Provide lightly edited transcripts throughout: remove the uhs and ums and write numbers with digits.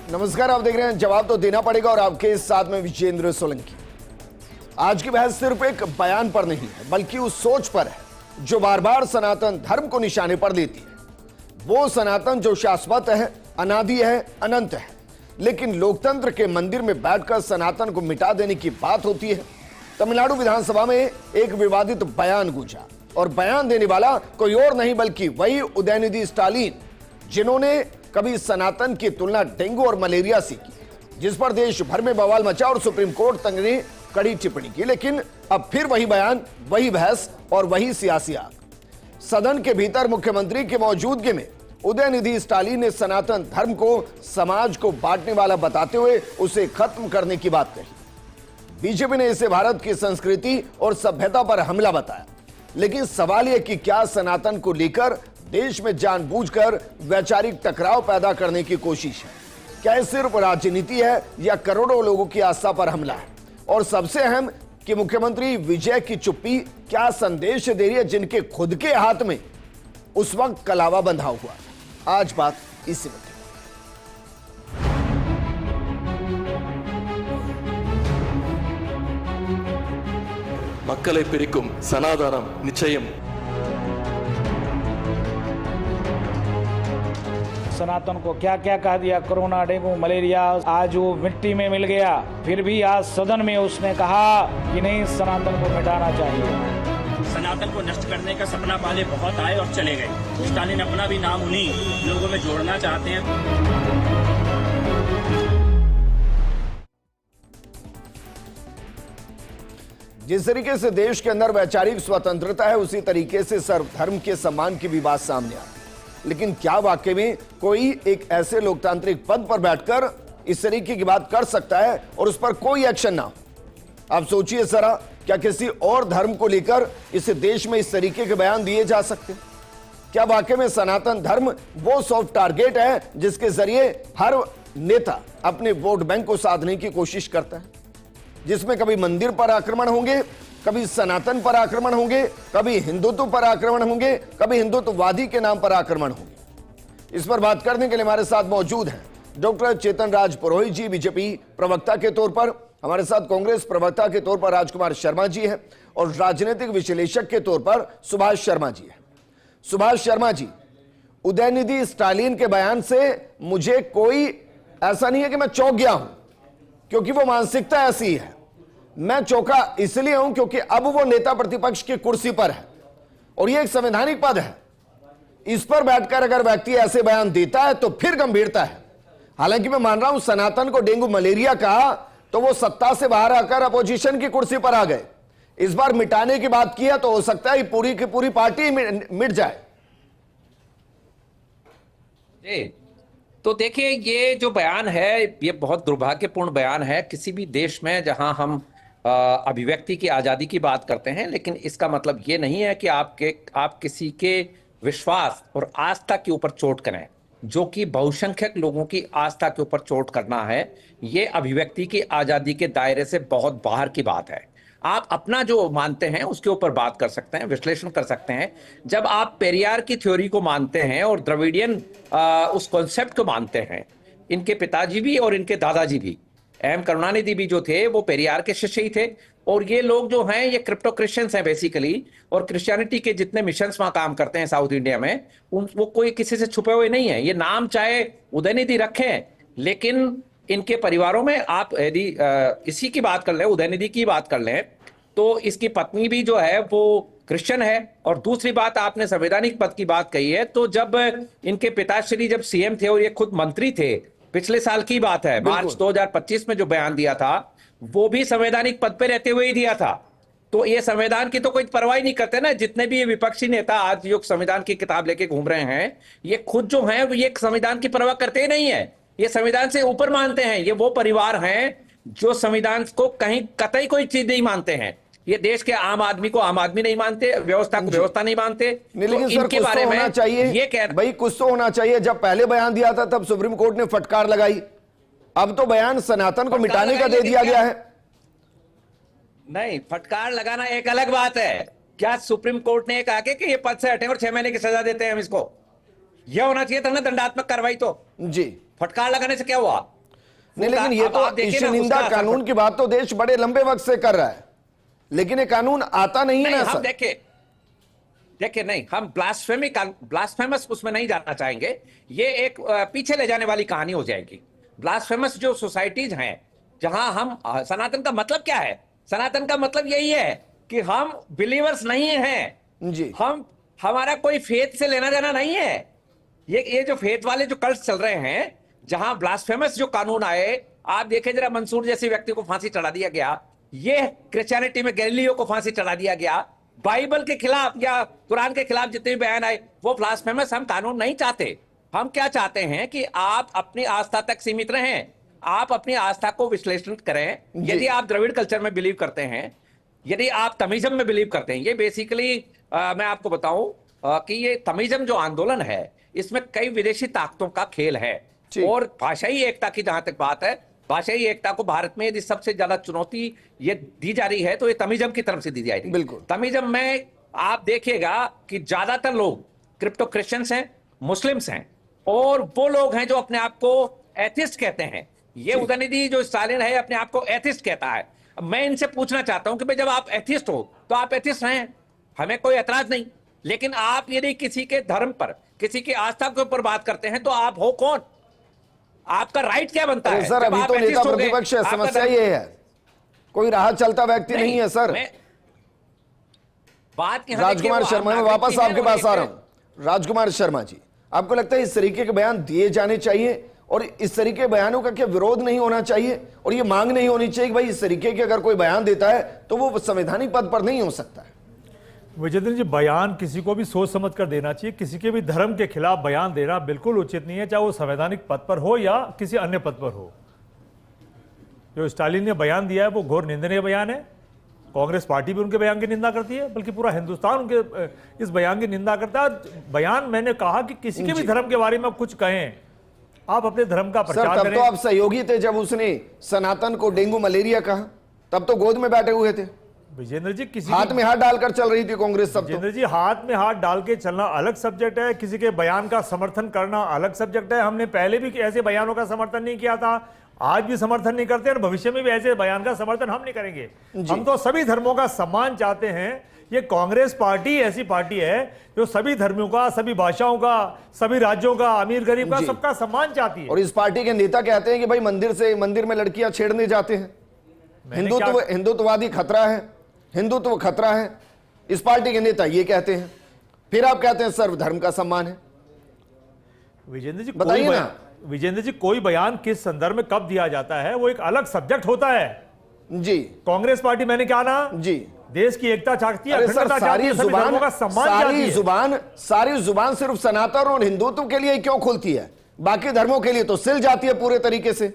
नमस्कार, आप देख रहे हैं जवाब तो देना पड़ेगा और आपके साथ में विजेंद्र सोलंकी। आज की बहस सिर्फ एक बयान पर नहीं है, बल्कि उस सोच पर है जो बार बार सनातन धर्म को निशाने पर लेती है। वो सनातन जो शाश्वत है, अनादि है, अनंत है, लेकिन लोकतंत्र के मंदिर में बैठकर सनातन को मिटा देने की बात होती है। तमिलनाडु विधानसभा में एक विवादित बयान गूंजा और बयान देने वाला कोई और नहीं बल्कि वही उदयनिधि स्टालिन, जिन्होंने कभी सनातन की तुलना डेंगू और मलेरिया से की, जिस पर देश भर में बवाल मचा और सुप्रीम कोर्ट तक ने कड़ी टिप्पणी की। लेकिन अब फिर वही बयान, वही बहस और वही सियासी आग। सदन के भीतर मुख्यमंत्री की मौजूदगी में उदयनिधि स्टालिन ने सनातन धर्म को समाज को बांटने वाला बताते हुए उसे खत्म करने की बात कही। बीजेपी ने इसे भारत की संस्कृति और सभ्यता पर हमला बताया। लेकिन सवाल यह कि क्या सनातन को लेकर देश में जानबूझकर वैचारिक टकराव पैदा करने की कोशिश है? क्या यह सिर्फ राजनीति है या करोड़ों लोगों की आस्था पर हमला है? और सबसे अहम कि मुख्यमंत्री विजय की चुप्पी क्या संदेश दे रही है जिनके खुद के हाथ में उस वक्त कलावा बंधा हुआ था? आज बात इसी में। மக்களை பிரிக்கும் சனாதனம் நிச்சயம் सनातन को क्या क्या कह दिया, कोरोना, डेंगू, मलेरिया, आज वो मिट्टी में मिल गया। फिर भी आज सदन में उसने कहा कि नहीं, सनातन को मिटाना चाहिए। सनातन को नष्ट करने का सपना वाले बहुत आए और चले गए। स्टालिन अपना भी नाम उन्हीं लोगों में जोड़ना चाहते हैं। जिस तरीके से देश के अंदर वैचारिक स्वतंत्रता है, उसी तरीके से सर्वधर्म के सम्मान की भी बात सामने आई। लेकिन क्या वाकई में कोई एक ऐसे लोकतांत्रिक पद पर बैठकर इस तरीके की बात कर सकता है और उस पर कोई एक्शन ना हो? आप सोचिए जरा, क्या किसी और धर्म को लेकर इस देश में इस तरीके के बयान दिए जा सकते? क्या वाकई में सनातन धर्म वो सॉफ्ट टारगेट है जिसके जरिए हर नेता अपने वोट बैंक को साधने की कोशिश करता है, जिसमें कभी मंदिर पर आक्रमण होंगे, कभी सनातन पर आक्रमण होंगे, कभी हिंदुत्व पर आक्रमण होंगे, कभी हिंदुत्ववादी के नाम पर आक्रमण होंगे? इस पर बात करने के लिए हमारे साथ मौजूद हैं डॉक्टर चेतन राज पुरोहित जी, बीजेपी प्रवक्ता के तौर पर। हमारे साथ कांग्रेस प्रवक्ता के तौर पर राजकुमार शर्मा जी हैं और राजनीतिक विश्लेषक के तौर पर सुभाष शर्मा जी हैं। सुभाष शर्मा जी, उदयनिधि स्टालिन के बयान से मुझे कोई ऐसा नहीं है कि मैं चौंक गया हूं, क्योंकि वो मानसिकता ऐसी है। मैं चौंका इसलिए हूं क्योंकि अब वो नेता प्रतिपक्ष की कुर्सी पर है और ये एक संवैधानिक पद है। इस पर बैठकर अगर व्यक्ति ऐसे बयान देता है तो फिर गंभीरता है। हालांकि मैं मान रहा हूं सनातन को डेंगू मलेरिया कहा तो वो सत्ता से बाहर आकर अपोजिशन की कुर्सी पर आ गए। इस बार मिटाने की बात किया तो हो सकता है पूरी की पूरी पार्टी मिट जाए। तो देखिए, ये जो बयान है ये बहुत दुर्भाग्यपूर्ण बयान है किसी भी देश में जहां हम अभिव्यक्ति की आजादी की बात करते हैं। लेकिन इसका मतलब ये नहीं है कि आप किसी के विश्वास और आस्था के ऊपर चोट करें, जो कि बहुसंख्यक लोगों की आस्था के ऊपर चोट करना है। ये अभिव्यक्ति की आजादी के दायरे से बहुत बाहर की बात है। आप अपना जो मानते हैं उसके ऊपर बात कर सकते हैं, विश्लेषण कर सकते हैं। जब आप पेरियार की थ्योरी को मानते हैं और द्रविडियन उस कॉन्सेप्ट को मानते हैं, इनके पिताजी भी और इनके दादाजी भी, एम करुणानिधि भी जो थे वो पेरियार के शिष्य ही थे। और ये लोग जो हैं ये क्रिप्टो क्रिश्चियंस हैं बेसिकली, और क्रिश्चियनिटी के जितने मिशंस वहां काम करते हैं साउथ इंडिया में, वो कोई किसी से छुपे हुए नहीं है। ये नाम चाहे उदयनिधि रखें, लेकिन इनके परिवारों में आप यदि इसी की बात कर लें, उदयनिधि की बात कर लें, तो इसकी पत्नी भी जो है वो क्रिश्चियन है। और दूसरी बात, आपने संवैधानिक पद की बात कही है, तो जब इनके पिताश्री जब सीएम थे और ये खुद मंत्री थे, पिछले साल की बात है, मार्च 2025 में जो बयान दिया था वो भी संवैधानिक पद पे रहते हुए ही दिया था। तो ये संविधान की तो कोई परवाह नहीं करते ना। जितने भी ये विपक्षी नेता आज जो संविधान की किताब लेके घूम रहे हैं, ये खुद जो हैं ये संविधान की परवाह करते ही नहीं है। ये संविधान से ऊपर मानते हैं। ये वो परिवार हैं जो संविधान को कहीं कतई कोई चीज नहीं मानते हैं। ये देश के आम आदमी को आम आदमी नहीं मानते, व्यवस्था को व्यवस्था नहीं मानते। लेकिन तो सर, इनके बारे में होना चाहिए, ये कह भाई कुछ तो होना चाहिए। जब पहले बयान दिया था तब सुप्रीम कोर्ट ने फटकार लगाई, अब तो बयान सनातन को मिटाने का दे दिया गया है। नहीं, फटकार लगाना एक अलग बात है। क्या सुप्रीम कोर्ट ने कहा कि ये पद से हटे और 6 महीने की सजा देते हैं हम इसको? यह होना चाहिए था ना दंडात्मक कार्रवाई। तो जी, फटकार लगाने से क्या हुआ? नहीं, लेकिन ये तो इशिनिंदा कानून की बात तो देश बड़े लंबे वक्त से कर रहा है, लेकिन ये कानून आता नहीं है ना हम सर। देखिए नहीं, हम ब्लास्फेमस उसमें नहीं जाना चाहेंगे। ये एक पीछे ले जाने वाली कहानी हो जाएगी। ब्लास्फेमस जो सोसाइटीज हैं जहां हम, सनातन का मतलब क्या है? सनातन का मतलब यही है कि हम बिलीवर्स नहीं हैं जी। हमारा कोई फेथ से लेना देना नहीं है। ये जो फेथ वाले जो कल्ट चल रहे हैं, जहां ब्लास्फेमस जो कानून आए, आप देखें जरा, मंसूर जैसे व्यक्ति को फांसी चढ़ा दिया गया, ये क्रिश्चियनिटी में गैलीलियो को फांसी चढ़ा दिया गया, बाइबल के खिलाफ या कुरान के खिलाफ जितने भी बयान आए वो ब्लास्फेमस हम कानून नहीं चाहते। हम क्या चाहते हैं कि आप अपनी आस्था तक सीमित रहें, आप अपनी आस्था को विश्लेषण करें। यदि आप द्रविड़ कल्चर में बिलीव करते हैं, यदि आप तमिज्म में बिलीव करते हैं, ये बेसिकली मैं आपको बताऊं कि ये तमिज्म जो आंदोलन है, इसमें कई विदेशी ताकतों का खेल है। और भाषाई एकता की जहां तक बात है, भाषाई एकता को भारत में यदि सबसे ज्यादा चुनौती ये दी जा रही है तो ये तमिज्म की तरफ से दी जा रही है। बिल्कुल। तमिज्म में आप देखिएगा कि ज्यादातर लोग क्रिप्टो क्रिश्चियंस हैं, मुस्लिम्स हैं, और वो लोग हैं जो अपने आप को एथिस्ट कहते हैं। ये उदयनिधि जो स्टालिन है अपने आप को एथिस्ट कहता है। मैं इनसे पूछना चाहता हूं कि भाई जब आप एथिस्ट हो तो आप एथिस्ट हैं, हमें कोई ऐतराज नहीं, लेकिन आप यदि किसी के धर्म पर, किसी की आस्था के ऊपर बात करते हैं तो आप हो कौन? आपका राइट क्या बनता है? सर अभी तो नेता प्रतिपक्ष है, समस्या ये है कोई राह चलता व्यक्ति नहीं है सर। बात राजकुमार शर्मा, मैं वापस आपके पास आ रहा हूं। राजकुमार शर्मा जी, आपको लगता है इस तरीके के बयान दिए जाने चाहिए और इस तरीके के बयानों का क्या विरोध नहीं होना चाहिए और ये मांग नहीं होनी चाहिए कि भाई इस तरीके के अगर कोई बयान देता है तो वो संवैधानिक पद पर नहीं हो सकता है? विजेंद्र जी, बयान किसी को भी सोच समझ कर देना चाहिए। किसी के भी धर्म के खिलाफ बयान देना बिल्कुल उचित नहीं है, चाहे वो संवैधानिक पद पर हो या किसी अन्य पद पर हो। जो स्टालिन ने बयान दिया है वो घोर निंदनीय बयान है। कांग्रेस पार्टी भी उनके बयान की निंदा करती है, बल्कि पूरा हिंदुस्तान उनके इस बयान की निंदा करता है। बयान, मैंने कहा कि किसी के भी धर्म के बारे में आप कुछ कहें, आप अपने धर्म का प्रचार करें। तब तो आप सहयोगी थे जब उसने सनातन को डेंगू मलेरिया कहा, तब तो गोद में बैठे हुए थे। विजेंद्र जी, किसी हाथ में हाथ डालकर चल रही थी कांग्रेस। सब विजेंद्र जी, हाथ में हाथ डाल के चलना अलग सब्जेक्ट है, किसी के बयान का समर्थन करना अलग सब्जेक्ट है। हमने पहले भी ऐसे बयानों का समर्थन नहीं किया था, आज भी समर्थन नहीं करते और भविष्य में भी ऐसे बयान का समर्थन हम नहीं करेंगे। हम तो सभी धर्मों का सम्मान चाहते हैं। ये कांग्रेस पार्टी ऐसी पार्टी है जो सभी धर्मों का, सभी भाषाओं का, सभी राज्यों का, अमीर गरीब का, सबका सम्मान चाहती है। और इस पार्टी के नेता कहते हैं कि भाई मंदिर में लड़कियां छेड़ने जाते हैं, हिंदुत्ववादी खतरा है, हिंदुत्व खतरा है। इस पार्टी के नेता ये कहते हैं, फिर आप कहते हैं सर्वधर्म का सम्मान है। विजेंद्र जी, बताइए ना। विजेंद्र जी, कोई बयान किस संदर्भ में कब दिया जाता है वो एक अलग सब्जेक्ट होता है जी। कांग्रेस पार्टी, मैंने क्या ना जी, देश की एकता चाहती है, अखंडता चाहती है, सभी धर्मों का सम्मान चाहती है। सारी जुबान सिर्फ सनातन और हिंदुत्व के लिए क्यों खुलती है? बाकी धर्मों के लिए तो सिल जाती है पूरे तरीके से,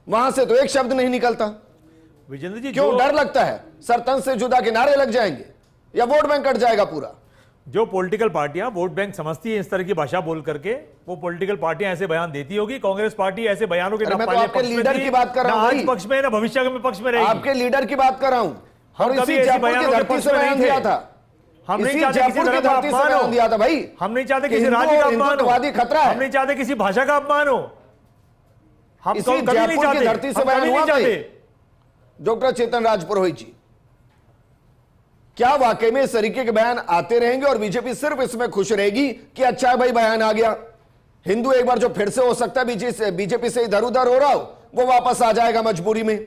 वहां से तो एक शब्द नहीं निकलता। विजेंद्र जी, क्यों डर लगता है? सर तन से जुदा के नारे लग जाएंगे या वोट बैंक कट जाएगा पूरा। जो पॉलिटिकल पार्टियां वोट बैंक समझती है इस तरह की भाषा बोल करके, वो पॉलिटिकल पार्टियां ऐसे बयान देती होगी। कांग्रेस पार्टी ऐसे बयानों के मैं तो आपके लीडर की बात कर रहा हूं, आज पक्ष में ना भविष्य में पक्ष में रहेगी। आपके लीडर की बात कर रहा हूं। हम इसी जयपुर की धरती से बयान दिया था, हम नहीं चाहते किसी धर्म का अपमान हो, दिया था भाई। हम नहीं चाहते किसी राज्य का अपमान हो, खतरा है। हम नहीं चाहते किसी भाषा का अपमान हो, हम कभी नहीं चाहते, धरती से बयान हुआ था डॉक्टर चेतन राज पुरोहित जी। क्या वाकई में इस तरीके के बयान आते रहेंगे और बीजेपी सिर्फ इसमें खुश रहेगी कि अच्छा भाई बयान आ गया, हिंदू एक बार जो फिर से हो सकता है बीजेपी से इधर उधर हो रहा हो वो वापस आ जाएगा मजबूरी में?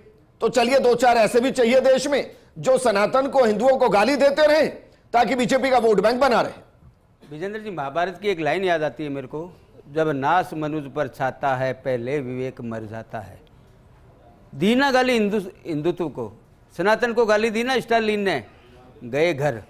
तो चलिए दो चार ऐसे भी चाहिए देश में जो सनातन को, हिंदुओं को गाली देते रहे ताकि बीजेपी का वोट बैंक बना रहे। विजेंद्र जी, महाभारत की एक लाइन याद आती है मेरे को, जब नाश मनुज पर छाता है पहले विवेक मर जाता है। दीना गाली हिंदुत्व को, सनातन को गाली दी ना स्टालिन ने, गए घर।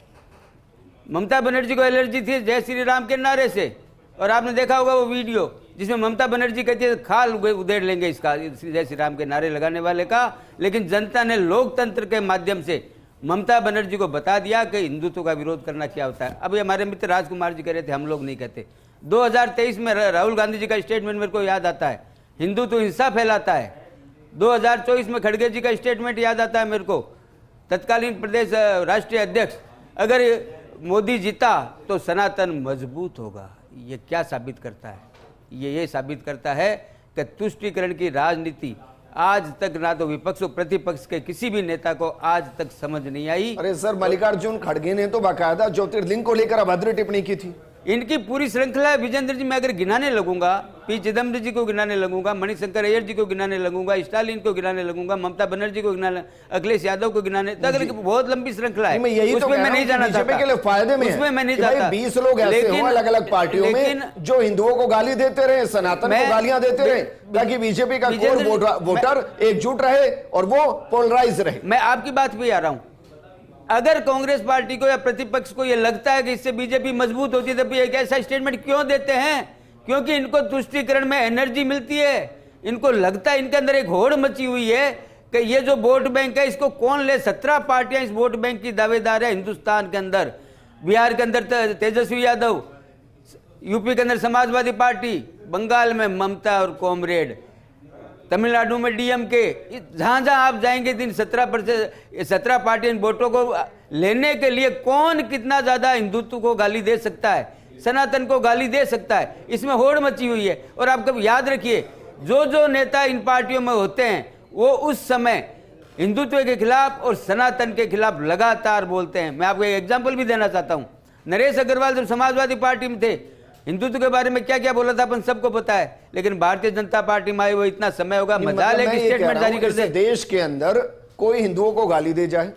ममता बनर्जी को एलर्जी थी जय श्री राम के नारे से, और आपने देखा होगा वो वीडियो जिसमें ममता बनर्जी कहती है खाल उधेड़ लेंगे इसका, जय श्री राम के नारे लगाने वाले का। लेकिन जनता ने लोकतंत्र के माध्यम से ममता बनर्जी को बता दिया कि हिंदुत्व का विरोध करना क्या होता है। अभी हमारे मित्र राजकुमार जी कह रहे थे हम लोग नहीं कहते। 2023 में राहुल गांधी जी का स्टेटमेंट मेरे को याद आता है, हिंदुत्व हिंसा फैलाता है। 2024 में खड़गे जी का स्टेटमेंट याद आता है मेरे को, तत्कालीन प्रदेश राष्ट्रीय अध्यक्ष, अगर मोदी जीता तो सनातन मजबूत होगा। ये क्या साबित करता है? ये साबित करता है कि तुष्टीकरण की राजनीति आज तक ना तो विपक्ष और प्रतिपक्ष के किसी भी नेता को आज तक समझ नहीं आई। अरे सर, मल्लिकार्जुन खड़गे ने तो बाकायदा ज्योतिर्लिंग को लेकर अभद्र टिप्पणी की थी। इनकी पूरी श्रृंखला है विजेंद्र जी। मैं अगर गिनाने लगूंगा, पी चिदम्बरम जी को गिनाने लगूंगा, मणिशंकर अय्यर जी को गिनाने लगूंगा, स्टालिन को गिनाने लगूंगा, ममता बनर्जी को गिनाने, अखिलेश यादव को गिनाने, तो अगर बहुत लंबी श्रृंखला है। उसमें मैं नहीं जाना चाहता, के लिए फायदे में उसमें मैं नहीं जाता। 20 लोग ऐसे हो अलग अलग पार्टियों में जो हिंदुओं को गाली देते रहे, सनातन को गालियां देते रहे, ताकि बीजेपी का कोर वोटर एकजुट रहे और वो पोलराइज रहे। मैं आपकी बात पे आ रहा हूं। अगर कांग्रेस पार्टी को या प्रतिपक्ष को यह लगता है कि इससे बीजेपी मजबूत होती है, तब ये एक ऐसा स्टेटमेंट क्यों देते हैं? क्योंकि इनको तुष्टीकरण में एनर्जी मिलती है। इनको लगता है, इनके अंदर एक होड़ मची हुई है कि ये जो वोट बैंक है इसको कौन ले। 17 पार्टियां इस वोट बैंक की दावेदार है हिंदुस्तान के अंदर। बिहार के अंदर तेजस्वी यादव, यूपी के अंदर समाजवादी पार्टी, बंगाल में ममता और कॉमरेड, तमिलनाडु में डीएमके। जहां जहां आप जाएंगे 17 पार्टी वोटों को लेने के लिए कौन कितना ज्यादा हिंदुत्व को गाली दे सकता है, सनातन को गाली दे सकता है, इसमें होड़ मची हुई है। और आप कभी याद रखिए, जो जो नेता इन पार्टियों में होते हैं वो उस समय हिंदुत्व के खिलाफ और सनातन के खिलाफ लगातार बोलते हैं। मैं आपको एक एग्जाम्पल भी देना चाहता हूं। नरेश अग्रवाल जब समाजवादी पार्टी में थे, हिंदुत्व के बारे में क्या क्या बोला था अपन सबको पता है। लेकिन भारतीय जनता पार्टी में आए वो इतना समय होगा, मजाल है कि स्टेटमेंट जारी कर दे। देश के अंदर कोई हिंदुओं को गाली दे जाए,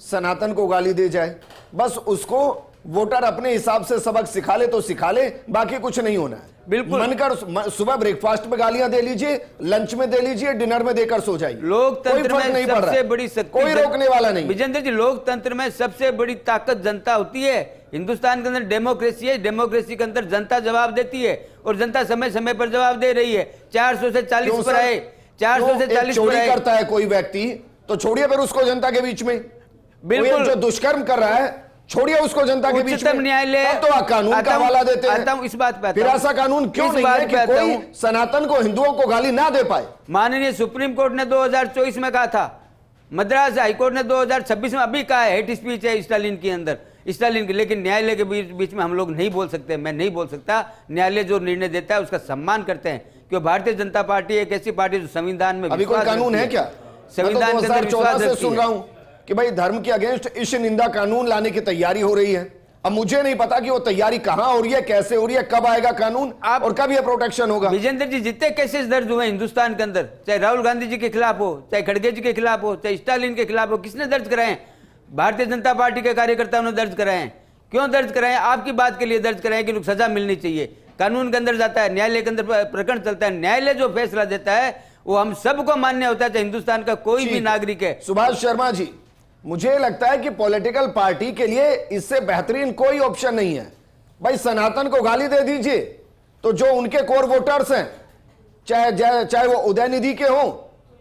सनातन को गाली दे जाए, बस उसको वोटर अपने हिसाब से सबक सिखा ले तो सिखा ले, बाकी कुछ नहीं होना है। बिल्कुल मनकर सुबह ब्रेकफास्ट में गालियां दे लीजिए, लंच में दे लीजिए, डिनर में देकर सो जाइए। लोकतंत्र में सबसे बड़ी शक्ति, कोई रोकने वाला नहीं। विजेंद्र जी, लोकतंत्र में सबसे बड़ी ताकत जनता होती है। हिंदुस्तान के अंदर डेमोक्रेसी है, डेमोक्रेसी के अंदर जनता जवाब देती है और जनता समय समय पर जवाब दे रही है। 400 से 40 पर आए, 400 से 40 पर चोरी करता है कोई व्यक्ति तो छोड़िए फिर उसको जनता के बीच में। बिल्कुल, जो दुष्कर्म कर रहा है छोड़िए उसको जनता के बीच में। उच्चतम न्यायालय तो कानून का हवाला देते हैं। आता हूं इस बात पे, फिर ऐसा कानून क्यों नहीं है कि कोई सनातन को, हिंदुओं को गाली ना दे पाए? माननीय सुप्रीम कोर्ट ने 2024 में कहा था, मद्रास हाईकोर्ट ने 2026 में अभी कहा है हेट स्पीच है स्टालिन के अंदर, स्टालिन की। लेकिन न्यायालय के बीच में हम लोग नहीं बोल सकते, मैं नहीं बोल सकता। न्यायालय जो निर्णय देता है उसका सम्मान करते हैं, क्योंकि भारतीय जनता पार्टी एक ऐसी पार्टी जो संविधान में अभी कोई कानून है क्या? संविधान के अंदर विश्वास रखती है। सुन रहा हूं कि भाई धर्म के अगेंस्ट इस निंदा कानून लाने की तैयारी हो रही है। अब मुझे नहीं पता कि वो तैयारी कहां हो रही है, कैसे हो रही है, कब आएगा कानून और कब ये प्रोटेक्शन होगा। विजेंद्र जी, जितने केसेस दर्ज हुए हिंदुस्तान के अंदर, चाहे राहुल गांधी जी के खिलाफ हो, चाहे खड़गे जी के खिलाफ हो, चाहे स्टालिन के खिलाफ हो, किसने दर्ज कराए? भारतीय जनता पार्टी के कार्यकर्ताओं ने दर्ज कराए। क्यों दर्ज कराए? आपकी बात के लिए दर्ज कराए कि लोग सजा मिलनी चाहिए। कानून के अंदर जाता है, न्यायालय के अंदर प्रकरण चलता है, न्यायालय जो फैसला देता है वो हम सबको मान्य होता है, चाहे हिंदुस्तान का कोई भी नागरिक है। सुभाष शर्मा जी, मुझे लगता है कि पॉलिटिकल पार्टी के लिए इससे बेहतरीन कोई ऑप्शन नहीं है। भाई सनातन को गाली दे दीजिए, तो जो उनके कोर वोटर्स हैं, चाहे वो उदयनिधि के हों,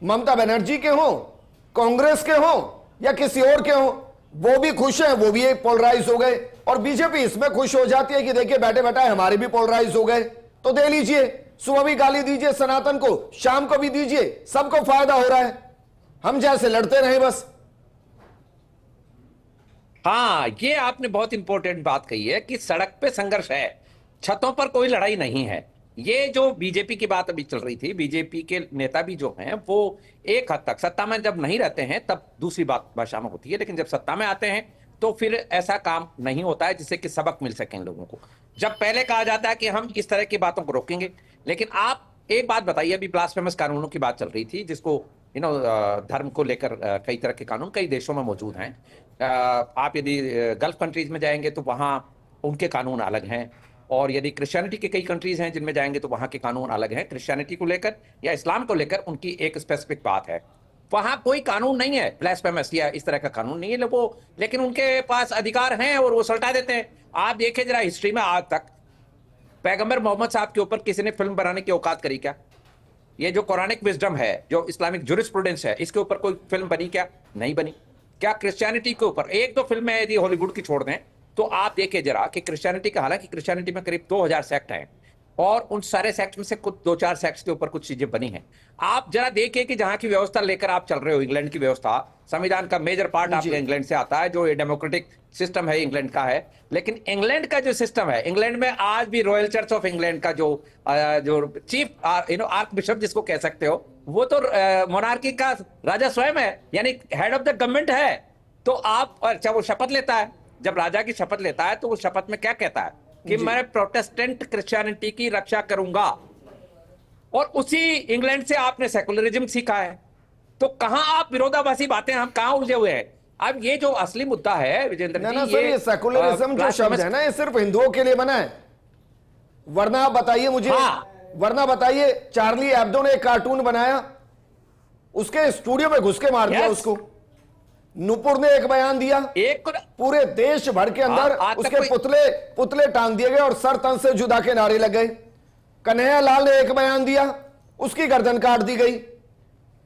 ममता बनर्जी के हों, कांग्रेस के हों या किसी और के हों, वो भी खुश हैं, वो भी एक पोलराइज हो गए। और बीजेपी इसमें खुश हो जाती है कि देखिए बैठे बैठे हमारे भी पोलराइज हो गए, तो दे लीजिए, सुबह भी गाली दीजिए सनातन को, शाम को भी दीजिए, सबको फायदा हो रहा है। हम जैसे लड़ते रहे बस। हाँ, ये आपने बहुत इंपॉर्टेंट बात कही है कि सड़क पे संघर्ष है, छतों पर कोई लड़ाई नहीं है। ये जो बीजेपी की बात अभी चल रही थी, बीजेपी के नेता भी जो हैं वो एक हद तक, सत्ता में जब नहीं रहते हैं तब दूसरी बात भाषा में होती है, लेकिन जब सत्ता में आते हैं तो फिर ऐसा काम नहीं होता है जिससे कि सबक मिल सके लोगों को। जब पहले कहा जाता है कि हम इस तरह की बातों को रोकेंगे, लेकिन आप एक बात बताइए, अभी ब्लास्फेमस कानूनों की बात चल रही थी, जिसको धर्म को लेकर कई तरह के कानून कई देशों में मौजूद हैं। आप यदि गल्फ कंट्रीज में जाएंगे तो वहाँ उनके कानून अलग हैं, और यदि क्रिश्चियनिटी के कई कंट्रीज हैं जिनमें जाएंगे तो वहाँ के कानून अलग हैं। क्रिश्चियनिटी को लेकर या इस्लाम को लेकर उनकी एक स्पेसिफिक बात है, वहाँ कोई कानून नहीं है ब्लास्फेमस या इस तरह का कानून नहीं है वो, लेकिन उनके पास अधिकार हैं और वो सल्टा देते हैं। आप देखिए जरा हिस्ट्री में आज तक पैगंबर मोहम्मद साहब के ऊपर किसी ने फिल्म बनाने की औकात करी क्या? ये जो कुरानिक विजडम है, जो इस्लामिक जुरिस्प्रूडेंस है, इसके ऊपर कोई फिल्म बनी क्या? नहीं बनी। क्या क्रिश्चियनिटी के ऊपर एक दो फिल्में यदि हॉलीवुड की छोड़ दें तो आप देखिए जरा कि क्रिश्चियनिटी का, हालांकि क्रिश्चियनिटी में करीब 2000 सेक्ट हैं, और उन सारे सेक्ट में से कुछ 2-4 सेक्ट्स के ऊपर कुछ चीजें बनी हैं। आप जरा देखिए कि जहां की व्यवस्था लेकर आप चल रहे हो, इंग्लैंड की व्यवस्था, संविधान का मेजर पार्ट आपके इंग्लैंड से आता है, जो ये डेमोक्रेटिक सिस्टम है इंग्लैंड का है। लेकिन इंग्लैंड का जो सिस्टम है, इंग्लैंड में आज भी रॉयल चर्च ऑफ इंग्लैंड का जो चीफ आर्क बिशप जिसको कह सकते हो, वो तो मोनार्की का राजा स्वयं है, यानी हेड ऑफ द गवर्नमेंट है। तो आप, अच्छा वो शपथ लेता है, जब राजा की शपथ लेता है तो वो शपथ में क्या कहता है कि मैं प्रोटेस्टेंट क्रिश्चियनिटी की रक्षा करूंगा। और उसी इंग्लैंड से आपने सेकुलरिज्म सीखा है। तो कहां आप विरोधाभासी बातें, हम कहां उलझे हुए हैं। अब ये जो असली मुद्दा है विजेंद्र ना जी, ना सर, ये सेकुलरिज्म जो शब्द है ना, ये सिर्फ हिंदुओं के लिए बना है। वरना आप बताइए मुझे, वरना बताइए, चार्ली एब्दो ने एक कार्टून बनाया, उसके स्टूडियो में घुस के मार दिया उसको। नूपुर ने एक बयान दिया, एक पूरे देश भर के अंदर उसके पुतले टांग दिए गए और सर तन से जुदा के नारे लग गए। कन्हैया लाल ने एक बयान दिया, उसकी गर्दन काट दी गई।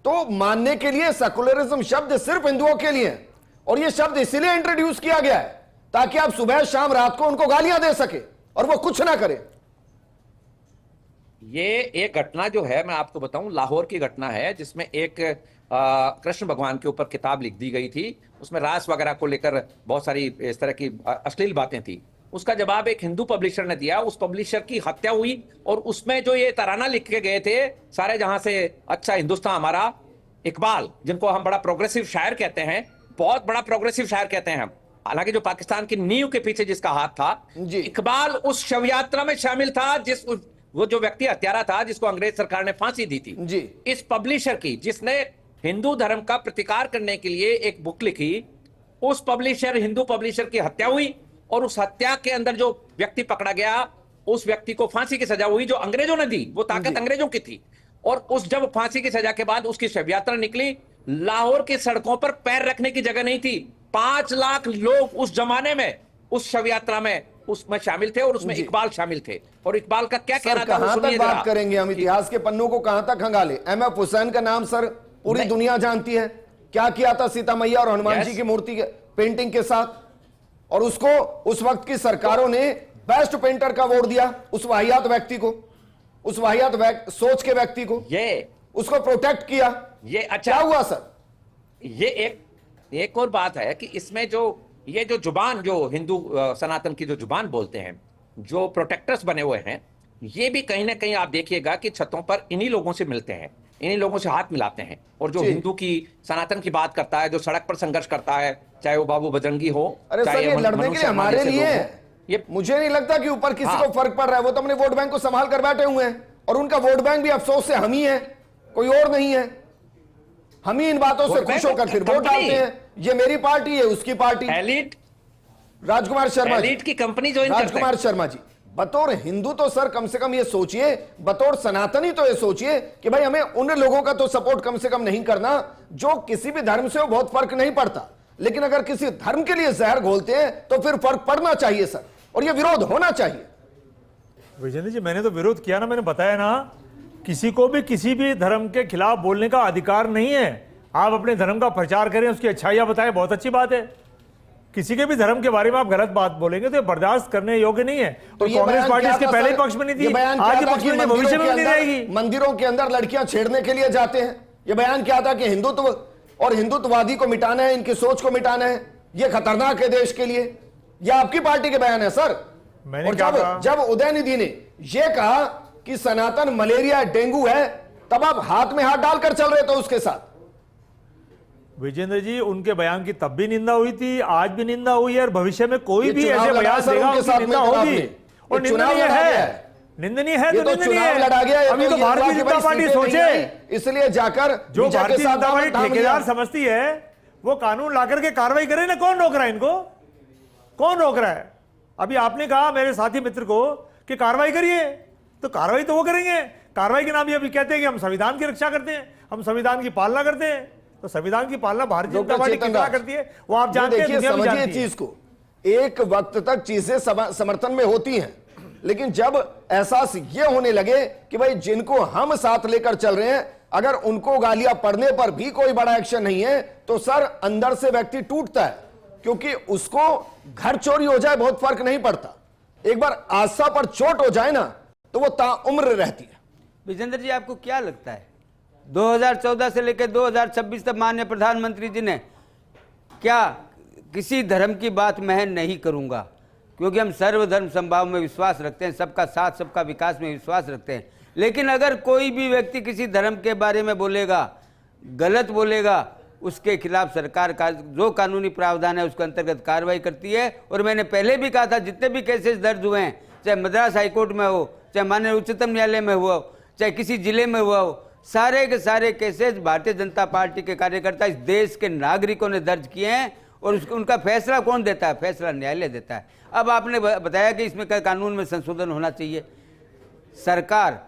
तो मानने के लिए सेकुलरिज्म शब्द सिर्फ हिंदुओं के लिए है, और यह शब्द इसीलिए इंट्रोड्यूस किया गया है ताकि आप सुबह शाम रात को उनको गालियां दे सके और वो कुछ ना करे। ये एक घटना जो है, मैं आपको बताऊं, लाहौर की घटना है, जिसमें एक कृष्ण भगवान के ऊपर किताब लिख दी गई थी। उसमें रास वगैरह को लेकर बहुत सारी इस तरह की अश्लील बातें थी। उसका जवाब एक हिंदू पब्लिशर ने दिया, उस पब्लिशर की हत्या हुई, और उसमें जो ये तराना लिख के गए थे, सारे जहां से अच्छा हिंदुस्तान हमारा, इकबाल, जिनको हम बड़ा प्रोग्रेसिव शायर कहते हैं, बहुत बड़ा प्रोग्रेसिव शायर कहते हैं हम, हालांकि जो पाकिस्तान की नींव के पीछे जिसका हाथ था, इकबाल उस शव यात्रा में शामिल था, वो जो व्यक्ति हत्यारा था जिसको अंग्रेज सरकार ने फांसी दी थी जी। इस पब्लिशर की, जिसने हिंदू धर्म का प्रतिकार करने के लिए एक बुक लिखी, उस पब्लिशर, हिंदू पब्लिशर की हत्या हुई, और उस हत्या के अंदर जो व्यक्ति पकड़ा गया, उस व्यक्ति को फांसी की सजा हुई, जो अंग्रेजों ने दी। वो ताकत अंग्रेजों की थी। और उस जब फांसी की सजा के बाद उसकी शव यात्रा निकली, लाहौर की सड़कों पर पैर रखने की जगह नहीं थी। 5 लाख लोग उस जमाने में उस शव यात्रा में उसमें शामिल थे, और उसमें इकबाल शामिल थे। और इकबाल का क्या कहना था, कहां तक बात करेंगे हम, इतिहास के पन्नों को कहां तक खंगाले। MF हुसैन का नाम सर पूरी दुनिया जानती है, क्या किया था सीता मैया और हनुमान जी की मूर्ति के पेंटिंग के साथ, और उसको उस वक्त की सरकारों ने बेस्ट पेंटर का अवार्ड दिया उस वाहियात व्यक्ति को, उस वाहियात सोच के व्यक्ति को, ये उसको प्रोटेक्ट किया। ये अच्छा क्या हुआ सर। ये एक और बात है कि इसमें जो ये जो जुबान, जो हिंदू सनातन की जो जुबान बोलते हैं, जो प्रोटेक्टर्स बने हुए हैं, ये भी कहीं ना कहीं आप देखिएगा कि छतों पर इन्हीं लोगों से मिलते हैं, इन्हीं लोगों से हाथ मिलाते हैं। और जो हिंदू की, सनातन की बात करता है, जो सड़क पर संघर्ष करता है, चाहे वो बाबू बजरंगी हो, अरे सर, ये लड़ने के लिए हमारे लिए ये मुझे नहीं लगता कि ऊपर किसी को फर्क पड़ रहा है। वो तो अपने वोट बैंक को संभाल कर बैठे हुए हैं, और उनका वोट बैंक भी अफसोस से हम ही है, कोई और नहीं है। हम ही इन बातों से खुश होकर फिर वोट डालते हैं। ये मेरी पार्टी है, उसकी पार्टी, एलिट राजकुमार शर्मा जी की कंपनी ज्वाइन करते हैं। राजकुमार शर्मा जी, बतौर हिंदू तो सर कम से कम ये सोचिए, बतौर सनातनी तो ये सोचिए कि भाई हमें उन लोगों का तो सपोर्ट कम से कम नहीं करना जो किसी भी धर्म से हो, बहुत फर्क नहीं पड़ता। लेकिन अगर किसी धर्म के लिए जहर घोलते हैं तो फिर फर्क पड़ना चाहिए सर, और ये विरोध होना चाहिए। विजेंद्र जी, मैंने तो विरोध किया ना, मैंने बताया ना, किसी को भी किसी भी धर्म के खिलाफ बोलने का अधिकार नहीं है। आप अपने धर्म का प्रचार करें, उसकी अच्छाइयां बताएं, बहुत अच्छी बात है। किसी के भी धर्म के बारे में आप गलत बात बोलेंगे तो बर्दाश्त करने योग्य नहीं है। तो कांग्रेस पार्टी इसके पहले ही पक्ष में नहीं थी, आज पक्ष में भविष्य में नहीं रहेगी। मंदिरों के अंदर लड़कियां छेड़ने के लिए जाते हैं। ये बयान क्या था कि हिंदुत्व और हिंदुत्ववादी को मिटाना है, इनकी सोच को मिटाना है, ये खतरनाक है देश के लिए। यह आपकी पार्टी के बयान है सर। मैंने जब उदयनिधि ने यह कहा कि सनातन मलेरिया डेंगू है, तब आप हाथ में हाथ डालकर चल रहे थे उसके साथ। विजेंद्र जी, उनके बयान की तब भी निंदा हुई थी, आज भी निंदा हुई है, और भविष्य में कोई भी ऐसे बयान देगा उसकी निंदा होगी। और निंदनीय है, निंदनीय है तो निंदनीय है। अभी तो भारतीय जनता पार्टी सोचे, इसलिए जाकर जो भारतीय जनता पार्टी ठेकेदार समझती है वो कानून ला करके कार्रवाई करे ना। कौन रोक रहा है इनको, कौन रोक रहा है। अभी आपने कहा मेरे साथी मित्र को कि कार्रवाई करिए, तो कार्रवाई तो वो करेंगे। कार्रवाई के नाम ये अभी कहते हैं कि हम संविधान की रक्षा करते हैं, हम संविधान की पालना करते हैं। तो संविधान की पालना भारतीय जनता पार्टी कितना करती है वो आप जानते हैं। समझिए चीज को, एक वक्त तक चीजें समर्थन में होती हैं, लेकिन जब एहसास ये होने लगे कि भाई जिनको हम साथ लेकर चल रहे हैं, अगर उनको गालियां पड़ने पर भी कोई बड़ा एक्शन नहीं है, तो सर अंदर से व्यक्ति टूटता है। क्योंकि उसको घर चोरी हो जाए बहुत फर्क नहीं पड़ता, एक बार आस्था पर चोट हो जाए ना, तो वो ताउम्र रहती है। विजेंद्र जी, आपको क्या लगता है 2014 से लेकर 2026 तक माननीय प्रधानमंत्री जी ने क्या किसी धर्म की बात मैं नहीं करूंगा, क्योंकि हम सर्वधर्म समभाव में विश्वास रखते हैं, सबका साथ सबका विकास में विश्वास रखते हैं, लेकिन अगर कोई भी व्यक्ति किसी धर्म के बारे में बोलेगा, गलत बोलेगा, उसके खिलाफ सरकार का जो कानूनी प्रावधान है उसके अंतर्गत कार्रवाई करती है। और मैंने पहले भी कहा था, जितने भी केसेस दर्ज हुए हैं, चाहे मद्रास हाईकोर्ट में हो, चाहे माननीय उच्चतम न्यायालय में हुआ हो, चाहे किसी जिले में हुआ हो, सारे के सारे केसेस भारतीय जनता पार्टी के कार्यकर्ता इस देश के नागरिकों ने दर्ज किए हैं। और उनका फैसला कौन देता है? फैसला न्यायालय देता है। अब आपने बताया कि इसमें कानून में संशोधन होना चाहिए। सरकार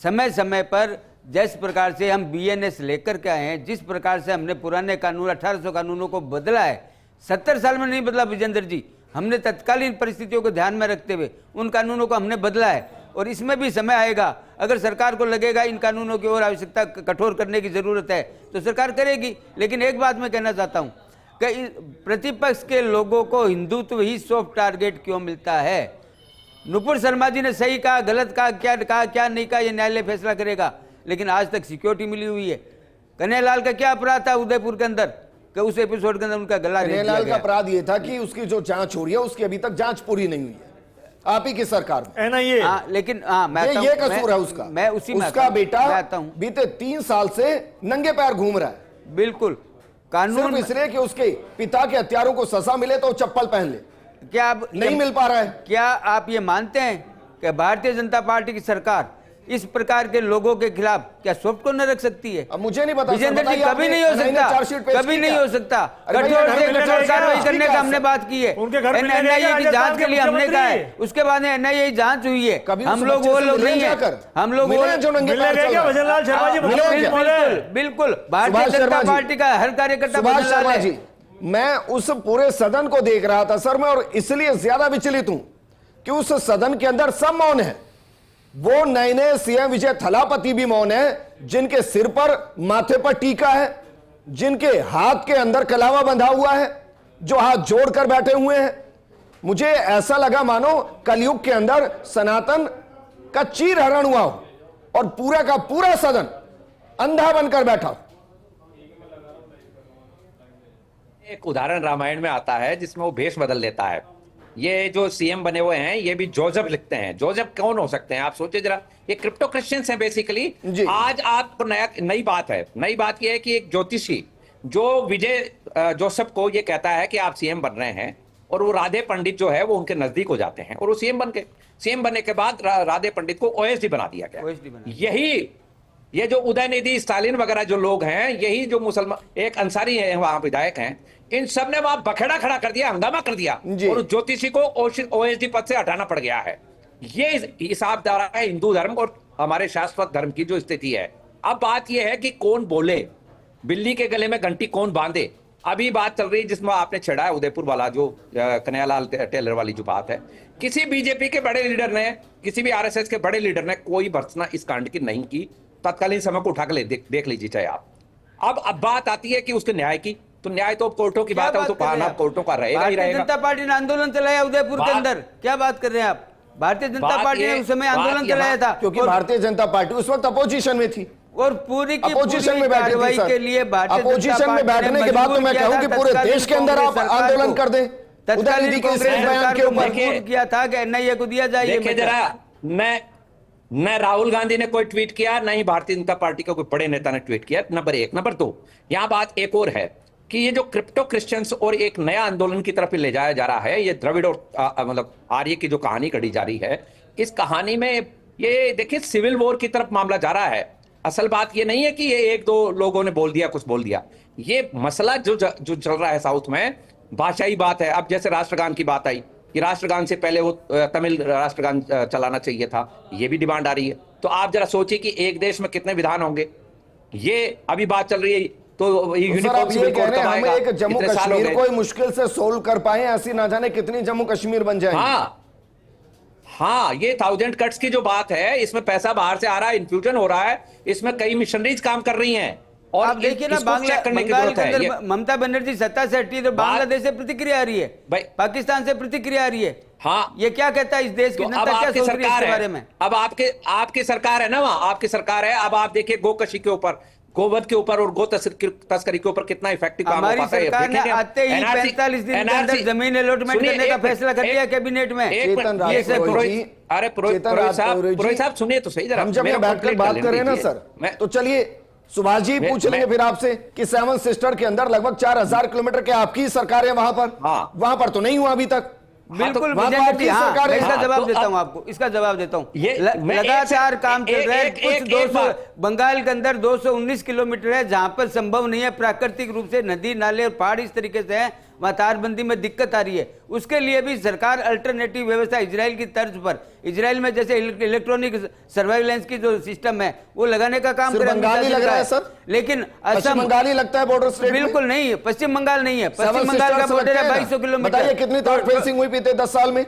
समय समय पर जिस प्रकार से हम BNS लेकर के आए हैं, जिस प्रकार से हमने पुराने कानून 1800 कानूनों को बदला है, 70 साल में नहीं बदला विजेंद्र जी, हमने तत्कालीन परिस्थितियों को ध्यान में रखते हुए उन कानूनों को हमने बदला है। और इसमें भी समय आएगा, अगर सरकार को लगेगा इन कानूनों की ओर आवश्यकता कठोर करने की जरूरत है तो सरकार करेगी। लेकिन एक बात मैं कहना चाहता हूं कि प्रतिपक्ष के लोगों को हिंदुत्व ही सॉफ्ट टारगेट क्यों मिलता है? नुपुर शर्मा जी ने सही कहा, गलत कहा, क्या नहीं कहा, ये न्यायालय फैसला करेगा। लेकिन आज तक सिक्योरिटी मिली हुई है। कन्हैयालाल का क्या अपराध था उदयपुर के अंदर कि उस एपिसोड के अंदर उनका गला रेत दिया कन्हैयालाल का गया? अपराध यह था कि उसकी जो जांच हो रही है उसकी अभी तक जांच पूरी नहीं हुई है, आप ही की सरकार में। NIA लेकिन मैं ये कसूर है उसका। मैं उसी में उसका बेटा आता हूं। बीते 3 साल से नंगे पैर घूम रहा है, बिल्कुल कानून सिर्फ इसलिए कि उसके पिता के हत्यारों को सजा मिले तो चप्पल पहन ले। क्या आप नहीं मिल पा रहा है। क्या आप ये मानते हैं कि भारतीय जनता पार्टी की सरकार इस प्रकार के लोगों के खिलाफ क्या सॉफ्ट कॉर्नर रख सकती है? अब मुझे नहीं पता विजेंद्र जी, कभी नहीं हो सकता, कभी नहीं हो सकता। कठोर से कठोर कार्रवाई करने का हमने बात की है। उनके घर में NIA की जांच के लिए हमने कहा है, उसके बाद NIA की जांच हुई है। हम लोग वो लोग नहीं है, हम लोग जो नंगे पैर चल रहा है। भजनलाल शर्मा जी बिल्कुल भारतीय जनता पार्टी का हर कार्यकर्ता सुभाष शर्मा जी, मैं उस पूरे सदन को देख रहा था सर मैं, और इसलिए ज्यादा विचलित हूं कि उस सदन के अंदर सब मौन है। वो नए नए CM विजय थलापति भी मौन है, जिनके सिर पर माथे पर टीका है, जिनके हाथ के अंदर कलावा बंधा हुआ है, जो हाथ जोड़कर बैठे हुए हैं। मुझे ऐसा लगा मानो कलयुग के अंदर सनातन का चीरहरण हुआ हो और पूरा का पूरा सदन अंधा बनकर बैठा हो। एक उदाहरण रामायण में आता है जिसमें वो भेष बदल लेता है। ये जो CM बने हुए हैं ये भी जोसेफ लिखते हैं। जोसेफ कौन हो सकते हैं आप सोचिए जरा, ये क्रिप्टो क्रिश्चियंस हैं बेसिकली। आज आपको नई बात है। नई बात ये है कि एक ज्योतिषी जो विजय जोसेफ को ये कहता है कि आप CM बन रहे हैं, और वो राधे पंडित जो है वो उनके नजदीक हो जाते हैं और वो CM बन गए। CM बनने के बाद राधे पंडित को OSD बना दिया गया। यही ये जो उदयनिधि स्टालिन वगैरह जो लोग हैं, यही जो मुसलमान, एक अंसारी है वहां विधायक हैं, इन सब ने वहां बखेड़ा खड़ा कर दिया, हंगामा कर दिया और ज्योतिषी को OSD पद से हटाना पड़ गया है। ये हिसाब दे है हिंदू धर्म और हमारे शाश्वत धर्म की जो स्थिति है। अब बात यह है कि कौन बोले, बिल्ली के गले में घंटी कौन बांधे। अभी बात चल रही है जिसमें आपने छेड़ा है उदयपुर वाला जो कन्हैयालाल टेलर वाली जो बात है, किसी बीजेपी के बड़े लीडर ने, किसी भी RSS के बड़े लीडर ने कोई भर्त्सना इस कांड की नहीं की। तत्कालीन समय को उठा के देख लीजिए चाहे आप। अब बात आती है कि उसके न्याय की, तो न्याय तो कोर्टों की बात है, वो तो पाना कोर्टों का रहेगा ही रहेगा। जनता पार्टी ने आंदोलन चलाया उदयपुर के अंदर, क्या बात कर रहे हैं आप? भारतीय जनता पार्टी ने उस समय आंदोलन चलाया था, क्योंकि भारतीय जनता पार्टी उस वक्त अपोजिशन में थी और पूरी की अपोजिशन में कार्रवाई के लिए अपोजिशन में बैठने के बाद तो मैं कहूं कि पूरे देश के अंदर आप आंदोलन कर दें। तत्कालीन कांग्रेस बयान के ऊपर किया था कि NIA को दिया जाए। देखिए जरा, न राहुल गांधी ने कोई ट्वीट किया, न ही भारतीय जनता पार्टी का कोई बड़े नेता ने ट्वीट किया, नंबर 1। नंबर 2, यहां बात एक और है कि ये जो क्रिप्टो क्रिश्चियंस और एक नया आंदोलन की तरफ ले जाया जा रहा है, ये द्रविड़ और मतलब आर्य की जो कहानी कढ़ी जा रही है, इस कहानी में ये देखिए सिविल वॉर की तरफ मामला जा रहा है। असल बात ये नहीं है कि ये 1-2 लोगों ने बोल दिया, कुछ बोल दिया। ये मसला जो चल रहा है साउथ में, भाषाई बात है। अब जैसे राष्ट्रगान की बात आई कि राष्ट्रगान से पहले वो तमिल राष्ट्रगान चलाना चाहिए था, ये भी डिमांड आ रही है। तो आप जरा सोचिए कि एक देश में कितने विधान होंगे। ये अभी बात चल रही है, तो यूनिफॉर्म सिविल कोड कब आएगा? एक जम्मू कश्मीर को मुश्किल से सोल्व कर पाए, ऐसी ना जाने कितनी जम्मू कश्मीर बन जाए। हाँ, ये 1000 कट्स की जो बात है, इसमें पैसा बाहर से आ रहा है, इन्फ्यूजन हो रहा है, इसमें कई मिशनरीज काम कर रही हैं। और आप देखिए ना, बंगाल के अंदर ममता बनर्जी सत्ता से हटी तो बांग्लादेश से प्रतिक्रिया आ रही है, पाकिस्तान से प्रतिक्रिया आ रही है। हाँ, ये क्या कहता है इस देश की तो अब जनता, क्या आपकी सोच रही है सरकार इसके है, बारे में? अब आपकी सरकार है ना, वहां आपकी सरकार है। अब आप देखिए गोकशी के ऊपर, गोवध के ऊपर और गो तस्करी के ऊपर कितना इफेक्टिव काम हो हमारी पाता है। सरकार ने देखेंगे हम। आते ही NRC 45 दिन के अंदर जमीन अलॉटमेंट सुनिए, करने का एक फैसला कर मिनट, लिया एक- कैबिनेट में। एक चेतन मिनट, राज ये से पुरोहित जी, अरे पुरोहित चेतन राज पुरोहित साहब सुनिए तो सही जरा। हम जब मेरा यहाँ बैठकर complete बात कर कर रहे हैं ना लीजिए। सर, तो चलिए सुभाष जी पूछ लेंगे फिर आपसे कि सेवन सिस्टर के अंदर लगभग 4000 किलोमीटर के आपकी सरकार है वहां पर, हाँ। वहां पर तो नहीं हुआ अभी तक। बिल्कुल वहाँ तो विजय आपकी जी, हाँ, सरकार है। मैं इसका हाँ, जवाब तो देता अब- हूँ आपको, इसका जवाब देता हूँ। मैं एक लगातार से- काम चल रहा है। एक- कुछ एक 200 बात। बंगाल के अंदर 219 किलोमीटर है जहां पर संभव नहीं है, प्राकृतिक रूप से नदी नाले और पहाड़ इस तरीके से है, वहां तारबंदी में दिक्कत आ रही है। उसके लिए भी सरकार अल्टरनेटिव व्यवस्था इजराइल की तर्ज पर, इजराइल में जैसे इलेक्ट्रॉनिक सर्वेलेंस की जो सिस्टम है वो लगाने का काम सिर्फ कर बंगाली लग रहा है सर, लेकिन पश्चिम असम बंगाली लगता है बॉर्डर स्टेट में। बिल्कुल नहीं है, पश्चिम बंगाल नहीं है, सेवन पश्चिम बंगाल का सिस्टर्स बॉर्डर लगते है हैं ना। 2200 किलोमीटर। बताइए कितनी तार फेंसिंग हुई बीते 10 साल में?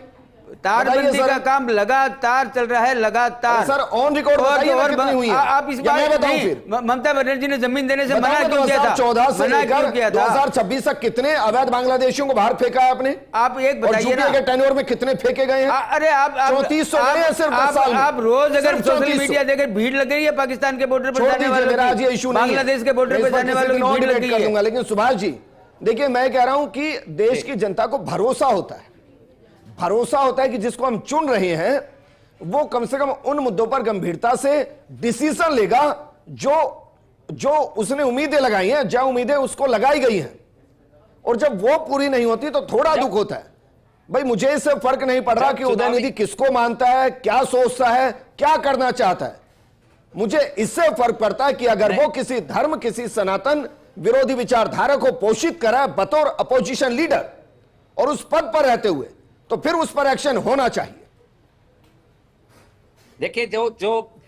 तारबंदी बताइए का सर। काम लगातार चल रहा है, लगातार। अरे सर, ऑन रिकॉर्ड बताइए ना कितनी हुई है। आप इस या मैं बात बताऊं नहीं, फिर? ममता बनर्जी ने जमीन देने से मना बताइए क्यों किया था? 2014 से मना क्यों लेकर किया था? 2026 तक कितने अवैध बांग्लादेशियों को बाहर फेंका है आपने? आप एक और बताइए यूपीए ना। के टेन्योर में कितने फेंके गए हैं? अरे आप 3400 गए हैं सिर्फ 10 साल में। आप रोज अगर सिर्फ सोशल 3400। मीडिया देखकर भीड़ लग रही है पाकिस्तान के बॉर्डर पर छोड़ जाने दीजिए, वालों मेरा आज ये की, इशू नहीं है। बांग्लादेश के बॉर्डर मैं पर इस पर जाने किसी वालों दिन की और भीड़ डिबेट लगी कर है। लूंगा। लेकिन सुभाष जी देखिए, मैं कह रहा हूं कि देश की जनता को भरोसा होता है, भरोसा होता है कि जिसको हम चुन रहे हैं वो कम से कम उन मुद्दों पर गंभीरता से डिसीजन लेगा जो उसने उम्मीदें लगाई हैं, जो उम्मीदें उसको लगाई गई हैं। और जब वो पूरी नहीं होती तो थोड़ा दुख होता है। भाई मुझे इससे फर्क नहीं पड़ रहा कि उदयनिधि किसको मानता है, क्या सोचता है, क्या करना चाहता है। मुझे इससे फर्क पड़ता है कि अगर वो किसी धर्म, किसी सनातन विरोधी विचारधारा को पोषित करा बतौर अपोजिशन लीडर और उस पद पर रहते हुए, तो फिर उस पर एक्शन होना चाहिए। देखिए जो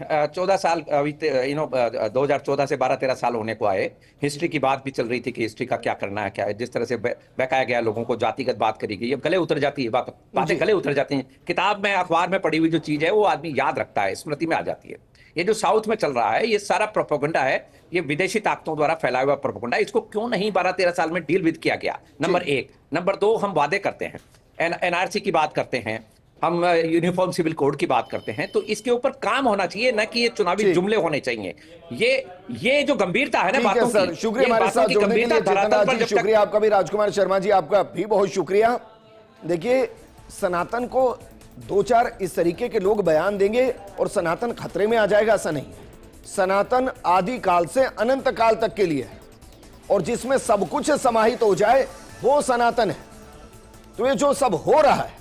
14 साल अभी 2014 से 12-13 साल होने को आए, हिस्ट्री की बात भी चल रही थी कि हिस्ट्री का क्या करना है, क्या है, जिस तरह से बहकाया गया लोगों को, जातिगत बात करी गई, अब गले उतर जाती है, बातें गले उतर जाती हैं। किताब में, अखबार में पढ़ी हुई जो चीज है वो आदमी याद रखता है, स्मृति में आ जाती है। ये जो साउथ में चल रहा है ये सारा प्रोपेगेंडा है, ये विदेशी ताकतों द्वारा फैलाया हुआ प्रोपेगेंडा। इसको क्यों नहीं 12-13 साल में डील विद किया गया? नंबर 1। नंबर 2, हम वादे करते हैं, एनआरसी की बात करते हैं, हम यूनिफॉर्म सिविल कोड की बात करते हैं, तो इसके ऊपर काम होना चाहिए, ना कि ये चुनावी जुमले होने चाहिए। ये जो गंभीरता है ना बातों की, सर शुक्रिया ये हमारे बातों साथ की जुड़ने के लिए। गंभीरता चेतन धरातल राज पर जी जब तक शुक्रिया आपका भी, राजकुमार शर्मा जी आपका भी बहुत शुक्रिया। देखिए सनातन को 2-4 इस तरीके के लोग बयान देंगे और सनातन खतरे में आ जाएगा, ऐसा नहीं। सनातन आदि काल से अनंत काल तक के लिए है और जिसमें सब कुछ समाहित हो जाए वो सनातन है। तो ये जो सब हो रहा है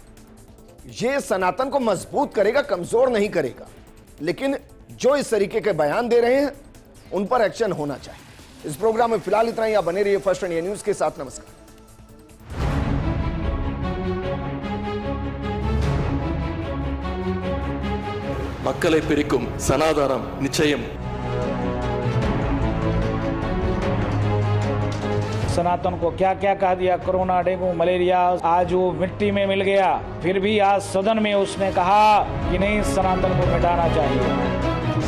ये सनातन को मजबूत करेगा, कमजोर नहीं करेगा। लेकिन जो इस तरीके के बयान दे रहे हैं उन पर एक्शन होना चाहिए। इस प्रोग्राम में फिलहाल इतना ही। आप बने रहिए फर्स्ट इंडिया न्यूज के साथ। नमस्कार। மக்களை பிரிக்கும் சனாதானம் நிச்சயம். सनातन को क्या क्या कह दिया, कोरोना, डेंगू, मलेरिया, आज वो मिट्टी में मिल गया। फिर भी आज सदन में उसने कहा कि नहीं, सनातन को मिटाना चाहिए।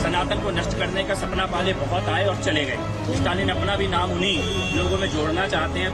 सनातन को नष्ट करने का सपना पाले बहुत आए और चले गए। स्टालिन अपना भी नाम उन्हीं लोगों में जोड़ना चाहते हैं।